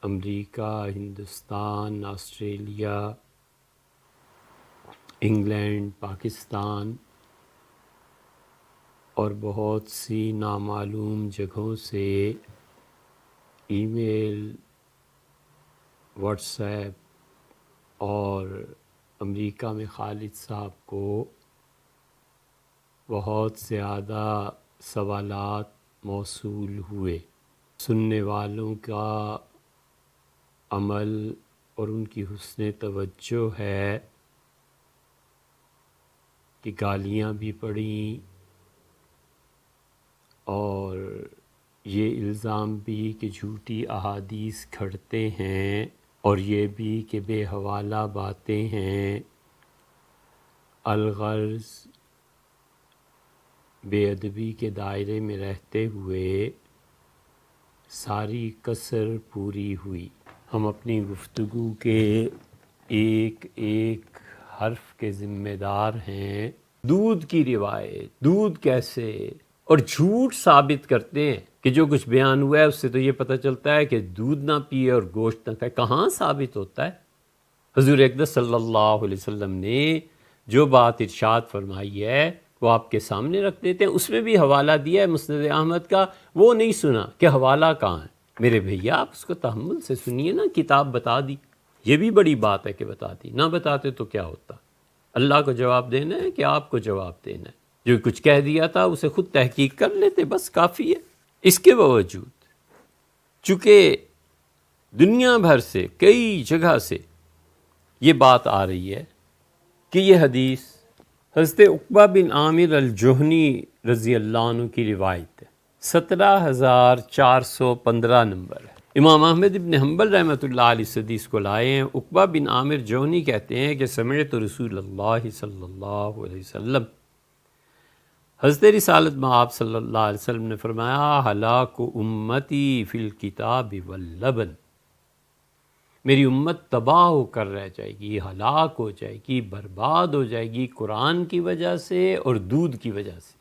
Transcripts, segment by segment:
امریکہ، Hindustan, Australia, England, Pakistan اور بہت سی نامعلوم جگہوں سے ای میل، واٹس ایپ اور امریکہ میں خالد صاحب کو بہت زیادہ سوالات موصول ہوئے۔ سننے والوں کا عمل اور ان کی حسن توجہ ہے کہ گالیاں بھی پڑیں اور یہ الزام بھی کہ جھوٹی احادیث کھڑتے ہیں، اور یہ بھی کہ بے حوالہ باتیں ہیں، الغرض بے ادبی کے دائرے میں رہتے ہوئے ساری کسر پوری ہوئی۔ ہم اپنی گفتگو کے ایک ایک حرف کے ذمہ دار ہیں۔ دودھ کی روایت، دودھ کیسے، اور جھوٹ ثابت کرتے ہیں کہ جو کچھ بیان ہوا ہے اس سے تو یہ پتہ چلتا ہے کہ دودھ نہ پیے اور گوشت نہ کھائے۔ کہاں ثابت ہوتا ہے؟ حضور اقدس صلی اللہ علیہ وسلم نے جو بات ارشاد فرمائی ہے وہ آپ کے سامنے رکھ دیتے ہیں۔ اس میں بھی حوالہ دیا ہے مسند احمد کا، وہ نہیں سنا کہ حوالہ کہاں ہے۔ میرے بھیا آپ اس کو تحمل سے سنیے نا، کتاب بتا دی، یہ بھی بڑی بات ہے کہ بتا دی، نہ بتاتے تو کیا ہوتا؟ اللہ کو جواب دینا ہے کہ آپ کو جواب دینا ہے؟ جو کچھ کہہ دیا تھا اسے خود تحقیق کر لیتے، بس کافی ہے۔ اس کے باوجود چونکہ دنیا بھر سے کئی جگہ سے یہ بات آ رہی ہے کہ یہ حدیث حضرت عقبہ بن عامر الجہنی رضی اللہ عنہ کی روایت ہے، 17,415 نمبر ہے۔ امام احمد بن حنبل رحمۃ اللہ علیہ اس حدیث کو لائے ہیں۔ عقبہ بن عامر جوہنی کہتے ہیں کہ سمعت رسول اللہ صلی اللہ علیہ وسلم، حضرت رسالت مآب صلی اللہ علیہ وسلم نے فرمایا، ہلاک امتی فی الکتاب واللبن، میری امت تباہ ہو کر رہ جائے گی، ہلاک ہو جائے گی، برباد ہو جائے گی قرآن کی وجہ سے اور دودھ کی وجہ سے۔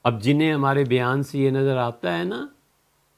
اب جنہیں ہمارے بیان سے یہ نظر آتا ہے نا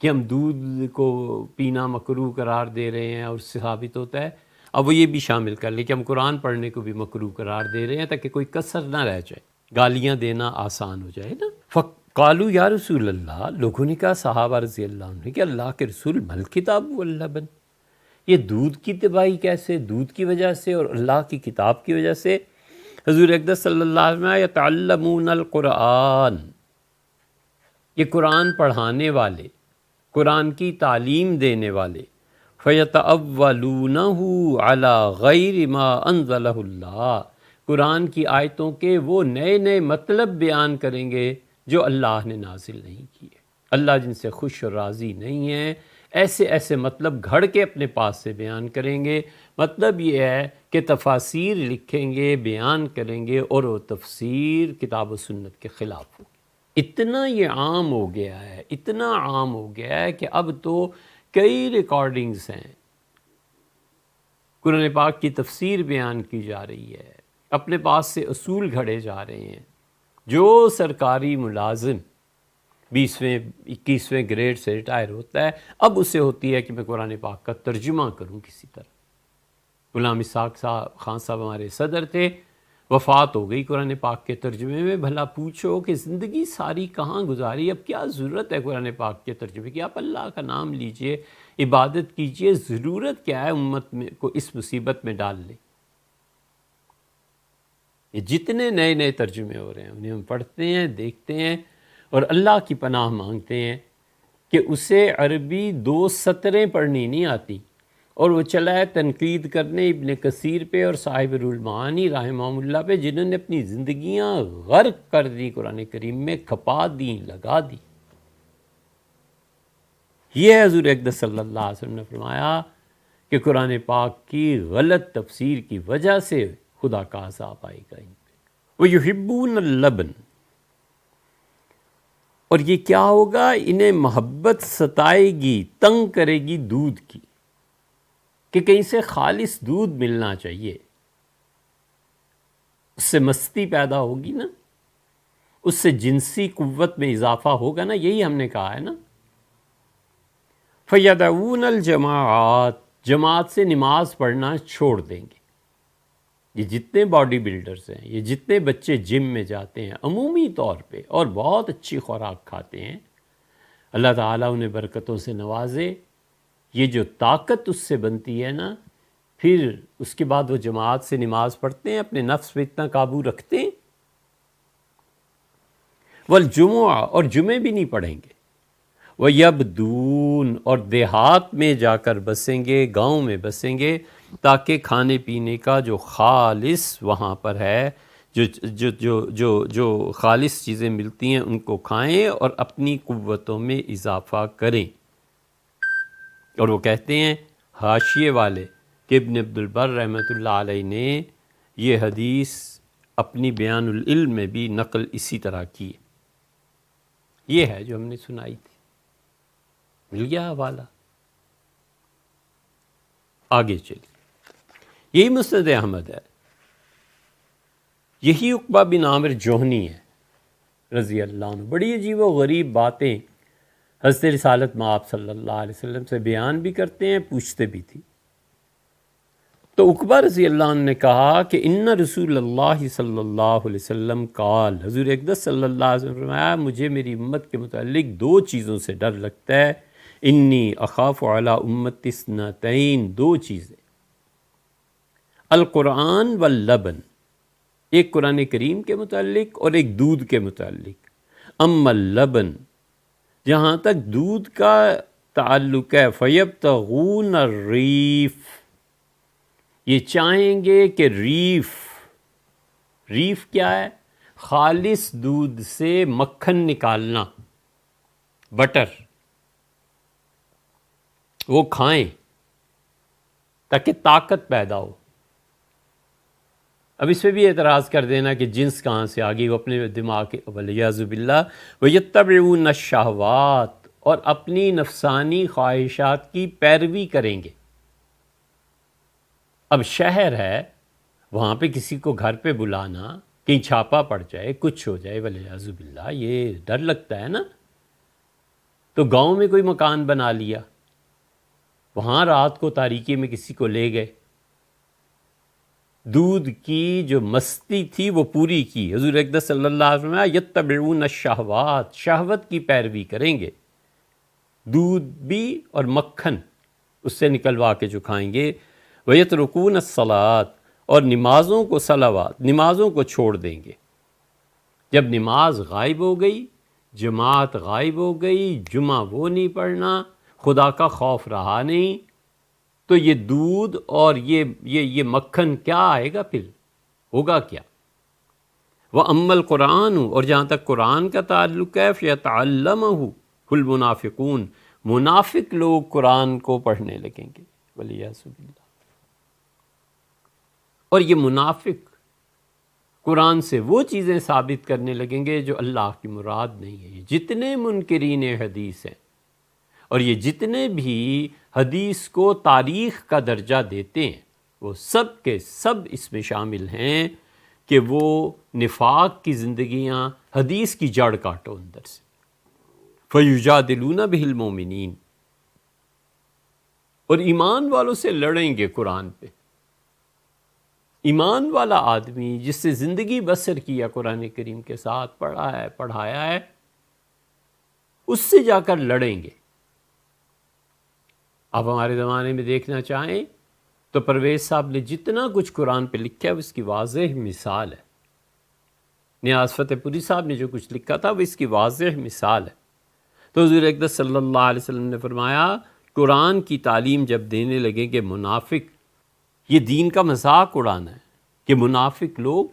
کہ ہم دودھ کو پینا مکروہ قرار دے رہے ہیں اور اس سے ثابت ہوتا ہے، اب وہ یہ بھی شامل کر لیں کہ ہم قرآن پڑھنے کو بھی مکروہ قرار دے رہے ہیں تاکہ کوئی کسر نہ رہ جائے، گالیاں دینا آسان ہو جائے نا۔ فقالوا یا رسول اللہ، لوگوں نے کہا صحابہ رضی اللہ عنہ کہ اللہ کے رسول، مل کتاب واللبن، یہ دودھ کی تباہی کیسے، دودھ کی وجہ سے اور اللہ کی کتاب کی وجہ سے؟ حضور اقدس صلی اللہ علیہ وسلم یتعلمون القرآن، یہ قرآن پڑھانے والے، قرآن کی تعلیم دینے والے، فَيَتَأَوَّلُونَهُ عَلَى غَيْرِ مَا أَنزَلَهُ اللَّهُ، قرآن کی آیتوں کے وہ نئے نئے مطلب بیان کریں گے جو اللہ نے نازل نہیں کیے۔ اللہ جن سے خوش اور راضی نہیں ہیں ایسے ایسے مطلب گھڑ کے اپنے پاس سے بیان کریں گے۔ مطلب یہ ہے کہ تفاسیر لکھیں گے، بیان کریں گے، اور وہ تفسیر کتاب و سنت کے خلاف ہوگی۔ اتنا یہ عام ہو گیا ہے، اتنا عام ہو گیا ہے کہ اب تو کئی ریکارڈنگز ہیں، قرآن پاک کی تفسیر بیان کی جا رہی ہے، اپنے پاس سے اصول گھڑے جا رہے ہیں۔ جو سرکاری ملازم 20ویں 21ویں گریڈ سے ریٹائر ہوتا ہے، اب اسے ہوتی ہے کہ میں قرآن پاک کا ترجمہ کروں کسی طرح۔ غلام اسحاق خان صاحب ہمارے صدر تھے، وفات ہو گئی قرآن پاک کے ترجمے میں۔ بھلا پوچھو کہ زندگی ساری کہاں گزاری، اب کیا ضرورت ہے قرآن پاک کے ترجمے کی؟ آپ اللہ کا نام لیجئے، عبادت کیجئے، ضرورت کیا ہے امت میں کو اس مصیبت میں ڈال لیں؟ یہ جتنے نئے نئے ترجمے ہو رہے ہیں انہیں ہم پڑھتے ہیں، دیکھتے ہیں اور اللہ کی پناہ مانگتے ہیں کہ اسے عربی 2 سطریں پڑھنی نہیں آتی، اور وہ چلا ہے تنقید کرنے ابن کثیر پہ اور صاحب روح المعانی رحمہ اللہ پہ، جنہوں نے اپنی زندگیاں غرق کر دی قرآن کریم میں، کھپا دیں، لگا دی۔ یہ حضور اقدس صلی اللہ علیہ وسلم نے فرمایا کہ قرآن پاک کی غلط تفسیر کی وجہ سے خدا کا عذاب آئے گا ان پہ۔ وَيُحِبُّونَ اللَّبَنَ، اور یہ کیا ہوگا؟ انہیں محبت ستائے گی، تنگ کرے گی دودھ کی، کہ کہیں سے خالص دودھ ملنا چاہیے، اس سے مستی پیدا ہوگی نا، اس سے جنسی قوت میں اضافہ ہوگا نا، یہی ہم نے کہا ہے نا۔ فَيَدْعُونَ الْجَمَاعَاتِ، جماعت سے نماز پڑھنا چھوڑ دیں گے۔ یہ جتنے باڈی بلڈرز ہیں، یہ جتنے بچے جم میں جاتے ہیں عمومی طور پہ اور بہت اچھی خوراک کھاتے ہیں، اللہ تعالیٰ انہیں برکتوں سے نوازے، یہ جو طاقت اس سے بنتی ہے نا، پھر اس کے بعد وہ جماعت سے نماز پڑھتے ہیں، اپنے نفس پہ اتنا قابو رکھتے ہیں، والجمعہ، اور جمعے بھی نہیں پڑھیں گے، وَيَبْدُونَ، اور دیہات میں جا کر بسیں گے، گاؤں میں بسیں گے، تاکہ کھانے پینے کا جو خالص وہاں پر ہے، جو خالص چیزیں ملتی ہیں ان کو کھائیں اور اپنی قوتوں میں اضافہ کریں۔ اور وہ کہتے ہیں حاشیے والے کہ ابن عبد البر رحمۃ اللہ علیہ نے یہ حدیث اپنی بیان العلم میں بھی نقل اسی طرح کی ہے۔ یہ ہے جو ہم نے سنائی تھی، مل گیا حوالہ۔ آگے چلیے، یہی مسند احمد ہے، یہی عقبہ بن عامر جوہنی ہے رضی اللہ عنہ۔ بڑی عجیب و غریب باتیں حضرت رسالت مآب صلی اللہ علیہ وسلم سے بیان بھی کرتے ہیں، پوچھتے بھی تھی۔ تو عقبہ رضی اللہ عنہ نے کہا کہ ان رسول اللہ صلی اللہ علیہ وسلم قال، حضور اقدس صلی اللہ علیہ وسلم نے فرمایا مجھے میری امت کے متعلق دو چیزوں سے ڈر لگتا ہے، انی اخاف علی امتی اثنتین، دو چیزیں، القرآن واللبن، ایک قرآن کریم کے متعلق اور ایک دودھ کے متعلق۔ اما اللبن، جہاں تک دودھ کا تعلق ہے، فیبتغون الریف، یہ چاہیں گے کہ ریف کیا ہے؟ خالص دودھ سے مکھن نکالنا، بٹر، وہ کھائیں تاکہ طاقت پیدا ہو۔ اب اس پہ بھی اعتراض کر دینا کہ جنس کہاں سے آ گئی، وہ اپنے دماغ کے ولیعذ باللہ، وَيَتَّبِعُونَ الشَّهَوَاتِ، اور اپنی نفسانی خواہشات کی پیروی کریں گے۔ اب شہر ہے، وہاں پہ کسی کو گھر پہ بلانا، کہیں چھاپا پڑ جائے، کچھ ہو جائے ولیعذ باللہ، یہ ڈر لگتا ہے نا۔ تو گاؤں میں کوئی مکان بنا لیا، وہاں رات کو تاریکی میں کسی کو لے گئے، دودھ کی جو مستی تھی وہ پوری کی۔ حضور اقدس صلی اللہ علیہ وسلم یتبعون الشہوات، شہوت کی پیروی کریں گے، دودھ بھی اور مکھن اس سے نکلوا کے جو کھائیں گے۔ وَيَتْرُكُونَ الصَّلَاةَ، اور نمازوں کو، صلوات، نمازوں کو چھوڑ دیں گے۔ جب نماز غائب ہو گئی، جماعت غائب ہو گئی، جمعہ وہ نہیں پڑھنا، خدا کا خوف رہا نہیں، تو یہ دودھ اور یہ مکھن کیا آئے گا، پھر ہوگا کیا؟ وَأَمَّا الْقُرْآنُ، اور جہاں تک قرآن کا تعلق ہے، فَيَتَعَلَّمُهُ الْمُنَافِقُونَ، منافق لوگ قرآن کو پڑھنے لگیں گے وَلِيَعْوذُ بِاللَّہ۔ اور یہ منافق قرآن سے وہ چیزیں ثابت کرنے لگیں گے جو اللہ کی مراد نہیں ہے۔ یہ جتنے منکرین حدیث ہیں اور یہ جتنے بھی حدیث کو تاریخ کا درجہ دیتے ہیں، وہ سب کے سب اس میں شامل ہیں کہ وہ نفاق کی زندگیاں، حدیث کی جڑ کاٹو اندر سے۔ فَيُجَادِلُونَ بِهِ الْمُؤْمِنِينَ، اور ایمان والوں سے لڑیں گے قرآن پہ۔ ایمان والا آدمی جس سے زندگی بسر کیا قرآن کریم کے ساتھ، پڑھا ہے، پڑھایا ہے، اس سے جا کر لڑیں گے۔ آپ ہمارے زمانے میں دیکھنا چاہیں تو پرویز صاحب نے جتنا کچھ قرآن پہ لکھا ہے اس کی واضح مثال ہے۔ نیاز فتح پوری صاحب نے جو کچھ لکھا تھا وہ اس کی واضح مثال ہے۔ تو حضور اقدس صلی اللہ علیہ وسلم نے فرمایا قرآن کی تعلیم جب دینے لگیں گے منافق، یہ دین کا مذاق اڑانا ہے کہ منافق لوگ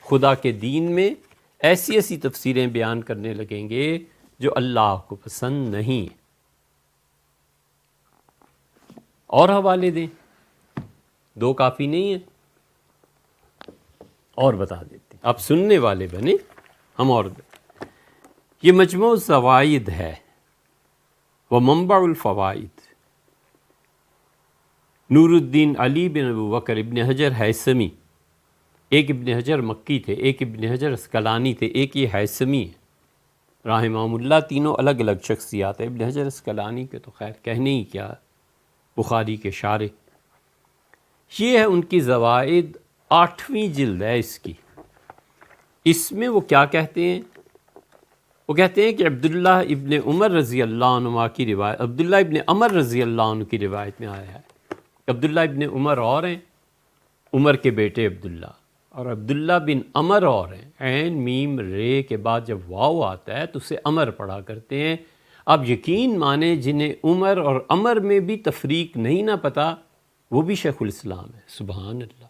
خدا کے دین میں ایسی ایسی تفسیریں بیان کرنے لگیں گے جو اللہ کو پسند نہیں ہیں۔ اور حوالے دیں، دو کافی نہیں ہیں، اور بتا دیتے ہیں، آپ سننے والے بنے، ہم اور دیں۔ یہ مجموع الزوائد ہے، وہ منبع الفوائد، نور الدین علی بن ابو بکر ابن حجر ہیثمی، ایک ابن حجر مکی تھے، ایک ابن حجر اسقلانی تھے، ایک یہ ہیثمی ہے رحمہم اللہ، تینوں الگ الگ شخصیات ہیں۔ ابن حجر اسقلانی کے تو خیر کہنے ہی کیا، بخاری کے شارح. یہ ہے ان کی زوائد 8ویں جلد ہے اس کی. اس میں وہ کیا کہتے ہیں؟ وہ کہتے ہیں کہ عبداللہ ابن عمر رضی اللہ عنہ کی روایت، عبداللہ ابن عمر رضی اللہ عنہ کی روایت میں آیا ہے. عبداللہ ابن عمر اور ہیں، عمر کے بیٹے عبداللہ، اور عبداللہ بن عمر اور ہیں. عین میم رے کے بعد جب واو آتا ہے تو اسے عمر پڑھا کرتے ہیں. آپ یقین مانیں جنہیں عمر اور عمر میں بھی تفریق نہیں نہ پتہ، وہ بھی شیخ الاسلام ہے. سبحان اللہ.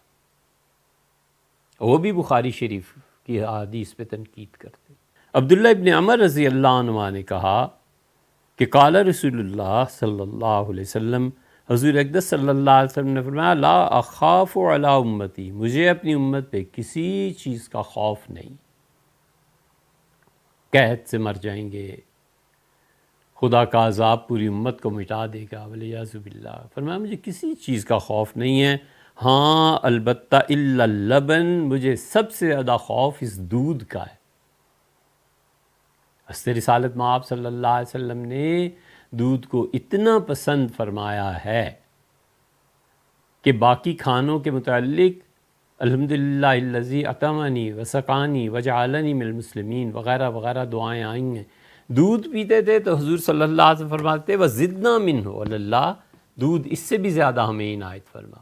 وہ بھی بخاری شریف کی حدیث پہ تنقید کرتے ہیں. عبداللہ ابن عمر رضی اللہ عنہ نے کہا کہ قال رسول اللہ صلی اللہ علیہ وسلم، حضور اقدس صلی اللہ علیہ وسلم نے فرمایا، لا اخاف علی امتی، مجھے اپنی امت پہ کسی چیز کا خوف نہیں. قحط سے مر جائیں گے، خدا کا عذاب پوری امت کو مٹا دے گا، ولیعوذ باللہ. فرمایا مجھے کسی چیز کا خوف نہیں ہے، ہاں البتہ الا اللبن، مجھے سب سے زیادہ خوف اس دودھ کا ہے. حضرت رسالت مآب صلی اللہ علیہ وسلم نے دودھ کو اتنا پسند فرمایا ہے کہ باقی کھانوں کے متعلق الحمدللہ الذی اطعمنی وسقانی وجعلنی من المسلمین وغیرہ وغیرہ دعائیں آئی ہیں. دودھ پیتے تھے تو حضور صلی اللہ علیہ وسلم فرماتے وزدنا منہ، اللہ دودھ اس سے بھی زیادہ ہمیں عنایت فرما.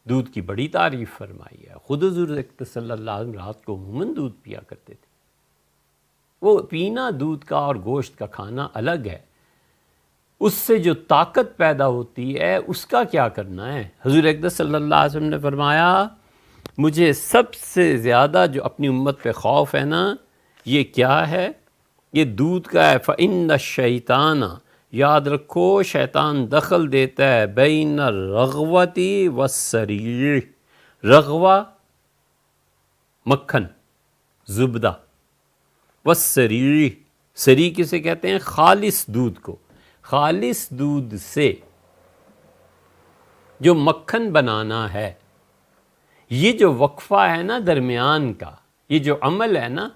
دودھ کی بڑی تعریف فرمائی ہے. خود حضور صلی اللہ علیہ وسلم رات کو عموماً دودھ پیا کرتے تھے. وہ پینا دودھ کا اور گوشت کا کھانا الگ ہے، اس سے جو طاقت پیدا ہوتی ہے اس کا کیا کرنا ہے. حضور اقدس صلی اللہ علیہ وسلم نے فرمایا مجھے سب سے زیادہ جو اپنی امت پہ خوف ہے نا، یہ کیا ہے؟ یہ دودھ کا ہے. فَإِنَّ الشَّيْطَانَ، یاد رکھو شیطان دخل دیتا ہے بین الرغوتی والسریر. رغوہ مکھن زبدہ، والسریر، سری کسے کہتے ہیں؟ خالص دودھ کو. خالص دودھ سے جو مکھن بنانا ہے، یہ جو وقفہ ہے نا درمیان کا، یہ جو عمل ہے نا،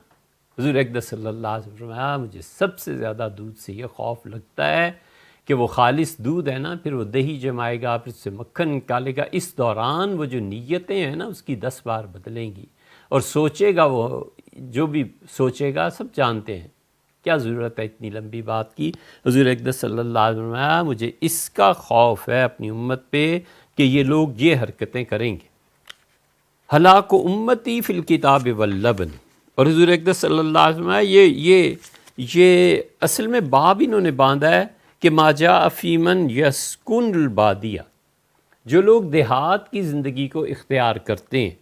حضور اقدس صلی اللہ علیہ وسلم فرمایا مجھے سب سے زیادہ دودھ سے یہ خوف لگتا ہے کہ وہ خالص دودھ ہے نا، پھر وہ دہی جمائے گا، پھر اس سے مکھن نکالے گا. اس دوران وہ جو نیتیں ہیں نا اس کی 10 بار بدلیں گی، اور سوچے گا، وہ جو بھی سوچے گا سب جانتے ہیں. کیا ضرورت ہے اتنی لمبی بات کی؟ حضور اقدس صلی اللہ علیہ وسلم فرمایا مجھے اس کا خوف ہے اپنی امت پہ کہ یہ لوگ یہ حرکتیں کریں گے. ہلاک امتی فی الکتاب واللبن. اور حضور اقدس صلی اللہ علیہ وسلم یہ اصل میں باب انہوں نے باندھا ہے کہ ما جاء فی من یسکن البادیہ، جو لوگ دیہات کی زندگی کو اختیار کرتے ہیں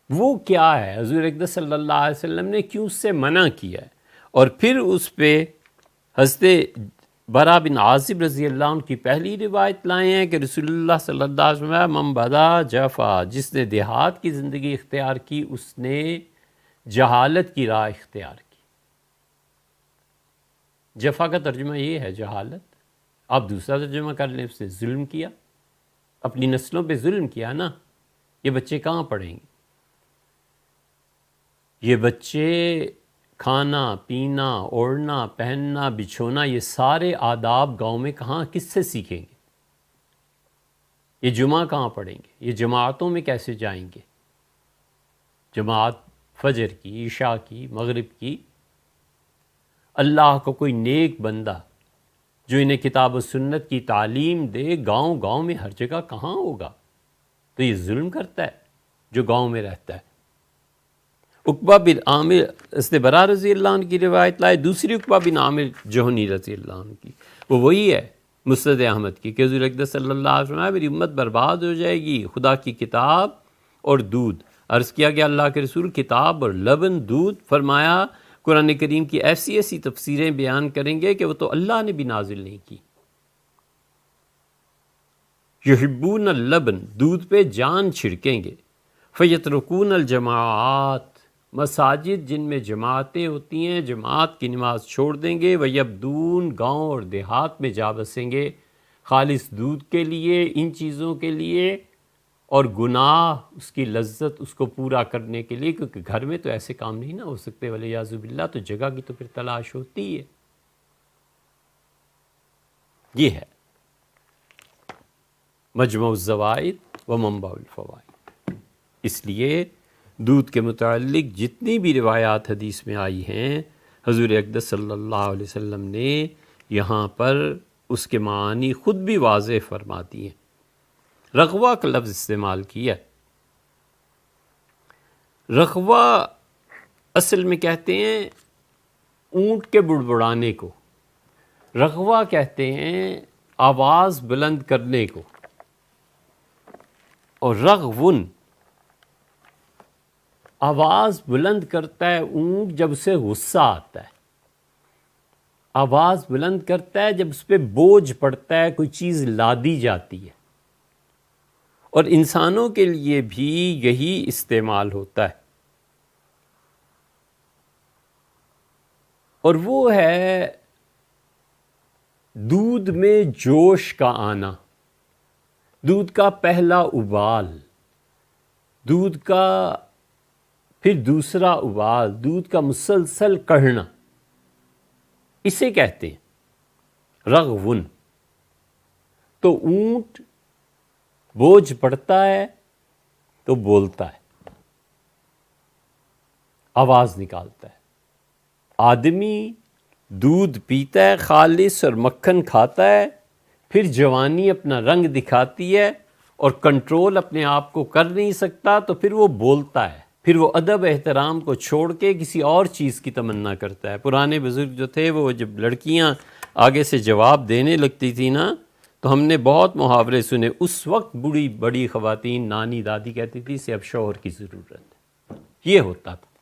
وہ کیا ہے، حضور اقدس صلی اللہ علیہ وسلم نے کیوں اس سے منع کیا ہے. اور پھر اس پہ حضرت برا بن عازب رضی اللہ عنہ کی پہلی روایت لائے ہیں کہ رسول اللہ صلی اللہ علیہ وسلم من بدا جفا، جس نے دیہات کی زندگی اختیار کی اس نے جہالت کی راہ اختیار کی. جفا کا ترجمہ یہ ہے جہالت. آپ دوسرا ترجمہ کر لیں، اس نے ظلم کیا، اپنی نسلوں پہ ظلم کیا نا. یہ بچے کہاں پڑھیں گے؟ یہ بچے کھانا پینا اوڑھنا پہننا بچھونا یہ سارے آداب گاؤں میں کہاں کس سے سیکھیں گے؟ یہ جمعہ کہاں پڑھیں گے؟ یہ جماعتوں میں کیسے جائیں گے؟ جماعت فجر کی، عشاء کی، مغرب کی. اللہ کو کوئی نیک بندہ جو انہیں کتاب و سنت کی تعلیم دے گاؤں گاؤں میں ہر جگہ کہاں ہوگا؟ تو یہ ظلم کرتا ہے جو گاؤں میں رہتا ہے. عقبہ بن عامر استبرا رضی اللہ عنہ کی روایت لائے، دوسری عقبہ بن عامر جوہنی رضی اللہ عنہ کی، وہ وہی ہے مسند احمد کی کہ حضور اقدس صلی اللہ علیہ وسلم میری امت برباد ہو جائے گی خدا کی کتاب اور دودھ. عرض کیا کہ اللہ کے رسول کتاب اور لبن دودھ؟ فرمایا قرآن کریم کی ایسی ایسی تفسیریں بیان کریں گے کہ وہ تو اللہ نے بھی نازل نہیں کی. یحبون اللبن، دودھ پہ جان چھڑکیں گے. فیترکون الجماعات، مساجد جن میں جماعتیں ہوتی ہیں جماعت کی نماز چھوڑ دیں گے. ویبدون، گاؤں اور دیہات میں جا بسیں گے خالص دودھ کے لیے، ان چیزوں کے لیے، اور گناہ اس کی لذت اس کو پورا کرنے کے لیے، کیونکہ گھر میں تو ایسے کام نہیں نہ ہو سکتے ولیعوذ باللہ، تو جگہ کی تو پھر تلاش ہوتی ہے. یہ ہے مجمع الزوائد و منبع الفوائد۔ اس لیے دودھ کے متعلق جتنی بھی روایات حدیث میں آئی ہیں، حضور اقدس صلی اللہ علیہ وسلم نے یہاں پر اس کے معنی خود بھی واضح فرما دیے ہیں۔ رغوہ کا لفظ استعمال کیا۔ رغوہ اصل میں کہتے ہیں اونٹ کے بڑبڑانے کو، رغوہ کہتے ہیں آواز بلند کرنے کو، اور رغون آواز بلند کرتا ہے اونٹ جب اسے غصہ آتا ہے، آواز بلند کرتا ہے جب اس پہ بوجھ پڑتا ہے، کوئی چیز لادی جاتی ہے۔ اور انسانوں کے لیے بھی یہی استعمال ہوتا ہے، اور وہ ہے دودھ میں جوش کا آنا، دودھ کا پہلا ابال، دودھ کا پھر دوسرا ابال، دودھ کا مسلسل کڑھنا، اسے کہتے ہیں رغون۔ تو اونٹ بوجھ پڑتا ہے تو بولتا ہے، آواز نکالتا ہے۔ آدمی دودھ پیتا ہے خالص اور مکھن کھاتا ہے، پھر جوانی اپنا رنگ دکھاتی ہے اور کنٹرول اپنے آپ کو کر نہیں سکتا، تو پھر وہ بولتا ہے، پھر وہ ادب احترام کو چھوڑ کے کسی اور چیز کی تمنا کرتا ہے۔ پرانے بزرگ جو تھے وہ جب لڑکیاں آگے سے جواب دینے لگتی تھی نا، تو ہم نے بہت محاورے سنے۔ اس وقت بڑی خواتین، نانی دادی کہتی تھی اسے اب شوہر کی ضرورت ہے، یہ ہوتا تھا۔